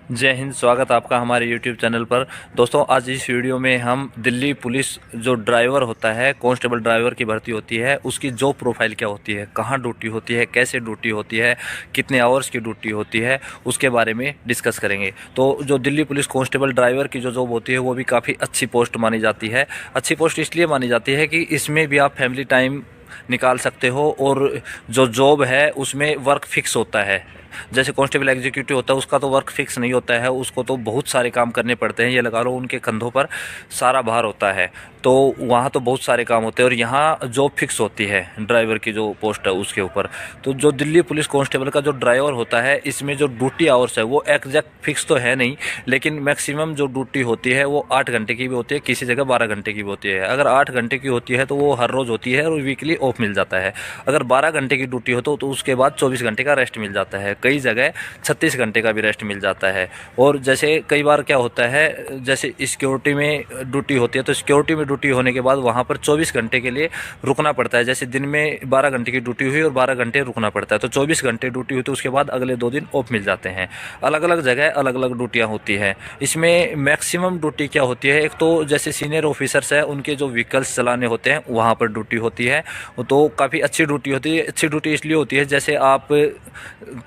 जय हिंद। स्वागत आपका हमारे YouTube चैनल पर। दोस्तों, आज इस वीडियो में हम दिल्ली पुलिस जो ड्राइवर होता है, कांस्टेबल ड्राइवर की भर्ती होती है, उसकी जॉब प्रोफाइल क्या होती है, कहाँ ड्यूटी होती है, कैसे ड्यूटी होती है, कितने आवर्स की ड्यूटी होती है, उसके बारे में डिस्कस करेंगे। तो जो दिल्ली पुलिस कांस्टेबल ड्राइवर की जो जॉब होती है वो भी काफ़ी अच्छी पोस्ट मानी जाती है। अच्छी पोस्ट इसलिए मानी जाती है कि इसमें भी आप फैमिली टाइम निकाल सकते हो और जो जॉब है उसमें वर्क फिक्स होता है। जैसे कांस्टेबल एग्जीक्यूटिव होता है उसका तो वर्क फिक्स नहीं होता है, उसको तो बहुत सारे काम करने पड़ते हैं। ये लगा लो उनके कंधों पर सारा भार होता है, तो वहाँ तो बहुत सारे काम होते हैं और यहाँ जॉब फिक्स होती है ड्राइवर की जो पोस्ट है उसके ऊपर। तो जो दिल्ली पुलिस कांस्टेबल का जो ड्राइवर होता है इसमें जो ड्यूटी आवर्स है वो एग्जैक्ट फिक्स तो है नहीं, लेकिन मैक्सिमम जो ड्यूटी होती है वो 8 घंटे की भी होती है, किसी जगह 12 घंटे की भी होती है। अगर 8 घंटे की होती है तो वो हर रोज़ होती है और वीकली ऑफ मिल जाता है। अगर 12 घंटे की ड्यूटी हो तो उसके बाद 24 घंटे का रेस्ट मिल जाता है, कई जगह 36 घंटे का भी रेस्ट मिल जाता है। और जैसे कई बार क्या होता है, जैसे सिक्योरिटी में ड्यूटी होती है तो सिक्योरिटी में ड्यूटी होने के बाद वहाँ पर 24 घंटे के लिए रुकना पड़ता है। जैसे दिन में 12 घंटे की ड्यूटी हुई और 12 घंटे रुकना पड़ता है, तो 24 घंटे ड्यूटी हुई तो उसके बाद अगले 2 दिन ऑफ मिल जाते हैं। अलग अलग जगह अलग अलग ड्यूटियाँ होती हैं। इसमें मैक्सिमम ड्यूटी क्या होती है, एक तो जैसे सीनियर ऑफिसर्स है उनके जो व्हीकल्स चलाने होते हैं वहाँ पर ड्यूटी होती है, तो काफ़ी अच्छी ड्यूटी होती है। अच्छी ड्यूटी इसलिए होती है जैसे आप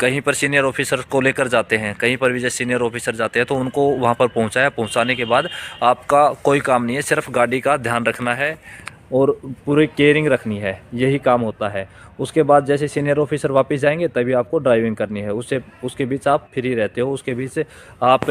कहीं पर सीनियर ऑफिसर को लेकर जाते हैं, कहीं पर भी जैसे सीनियर ऑफिसर जाते हैं तो उनको वहाँ पर पहुँचाने के बाद आपका कोई काम नहीं है, सिर्फ गाड़ी का ध्यान रखना है और पूरी केयरिंग रखनी है, यही काम होता है। उसके बाद जैसे सीनियर ऑफिसर वापस जाएंगे तभी आपको ड्राइविंग करनी है, उससे उसके बीच आप फ्री रहते हो, उसके बीच आप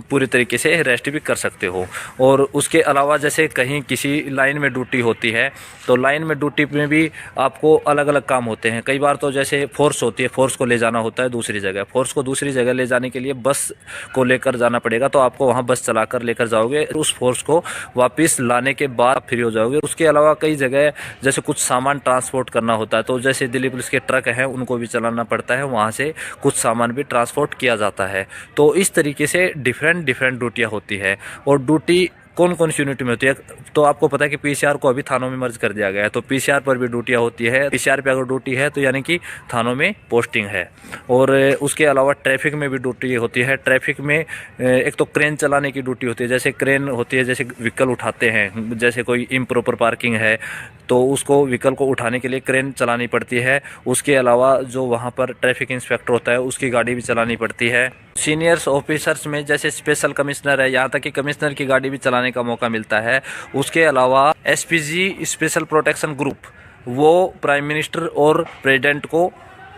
पूरी तरीके से रेस्ट भी कर सकते हो। और उसके अलावा जैसे कहीं किसी लाइन में ड्यूटी होती है तो लाइन में ड्यूटी में भी आपको अलग अलग काम होते हैं। कई बार तो जैसे फोर्स होती है, फोर्स को ले जाना होता है दूसरी जगह, फोर्स को दूसरी जगह ले जाने के लिए बस को लेकर जाना पड़ेगा, तो आपको वहाँ बस चलाकर लेकर जाओगे, उस फोर्स को वापस लाने के बाद फ्री हो जाओगे। उसके अलावा कई जगह जैसे कुछ सामान ट्रांसपोर्ट करना होता है, तो जैसे दिल्ली पुलिस के ट्रक हैं उनको भी चलाना पड़ता है, वहाँ से कुछ सामान भी ट्रांसपोर्ट किया जाता है। तो इस तरीके से डिफरेंट डिफरेंट ड्यूटियाँ होती है। और ड्यूटी कौन कौन सी यूनिट में होती है, तो आपको पता है कि पीसीआर को अभी थानों में मर्ज कर दिया गया है, तो पीसीआर पर भी ड्यूटियाँ होती है। पीसीआर पे अगर ड्यूटी है तो यानी कि थानों में पोस्टिंग है। और उसके अलावा ट्रैफिक में भी ड्यूटी होती है। ट्रैफिक में एक तो क्रेन चलाने की ड्यूटी होती है, जैसे क्रेन होती है, जैसे व्हीकल उठाते हैं, जैसे कोई इम्प्रॉपर पार्किंग है तो उसको व्हीकल को उठाने के लिए क्रेन चलानी पड़ती है। उसके अलावा जो वहाँ पर ट्रैफिक इंस्पेक्टर होता है उसकी गाड़ी भी चलानी पड़ती है। सीनियर्स ऑफिसर्स में जैसे स्पेशल कमिश्नर है, यहाँ तक कि कमिश्नर की गाड़ी भी चलाने का मौका मिलता है। उसके अलावा एसपीजी स्पेशल प्रोटेक्शन ग्रुप, वो प्राइम मिनिस्टर और प्रेसिडेंट को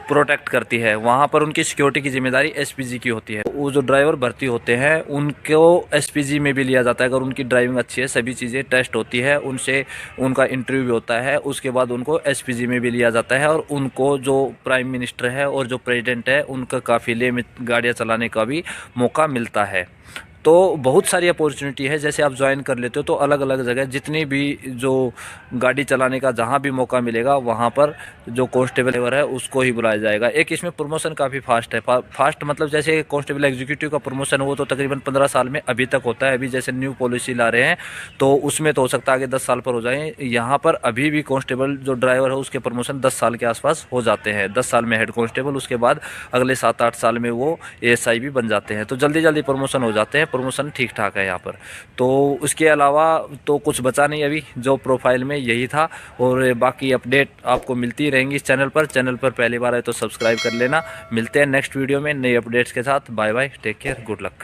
प्रोटेक्ट करती है, वहाँ पर उनकी सिक्योरिटी की जिम्मेदारी एसपीजी की होती है। वो जो ड्राइवर भर्ती होते हैं उनको एसपीजी में भी लिया जाता है, अगर उनकी ड्राइविंग अच्छी है, सभी चीज़ें टेस्ट होती है, उनसे उनका इंटरव्यू भी होता है, उसके बाद उनको एसपीजी में भी लिया जाता है। और उनको जो प्राइम मिनिस्टर है और जो प्रेसिडेंट है उनका काफिले में गाड़ियाँ चलाने का भी मौका मिलता है। तो बहुत सारी अपॉर्चुनिटी है, जैसे आप ज्वाइन कर लेते हो तो अलग अलग जगह जितनी भी जो गाड़ी चलाने का जहाँ भी मौका मिलेगा वहाँ पर जो कांस्टेबल है उसको ही बुलाया जाएगा। एक इसमें प्रमोशन काफ़ी फास्ट है। फास्ट मतलब जैसे कांस्टेबल एग्जीक्यूटिव का प्रमोशन वो तो तकरीबन 15 साल में अभी तक होता है। अभी जैसे न्यू पॉलिसी ला रहे हैं तो उसमें तो हो सकता है आगे 10 साल पर हो जाए। यहाँ पर अभी भी कांस्टेबल जो ड्राइवर है उसके प्रमोशन 10 साल के आसपास हो जाते हैं। 10 साल में हेड कांस्टेबल, उसके बाद अगले 7-8 साल में वो एएसआई भी बन जाते हैं, तो जल्दी जल्दी प्रमोशन हो जाते हैं। प्रमोशन ठीक ठाक है यहाँ पर। तो उसके अलावा तो कुछ बचा नहीं, अभी जो प्रोफाइल में यही था। और बाकी अपडेट आपको मिलती रहेंगी इस चैनल पर। चैनल पर पहली बार आए तो सब्सक्राइब कर लेना। मिलते हैं नेक्स्ट वीडियो में नई अपडेट्स के साथ। Bye bye, take care, good luck.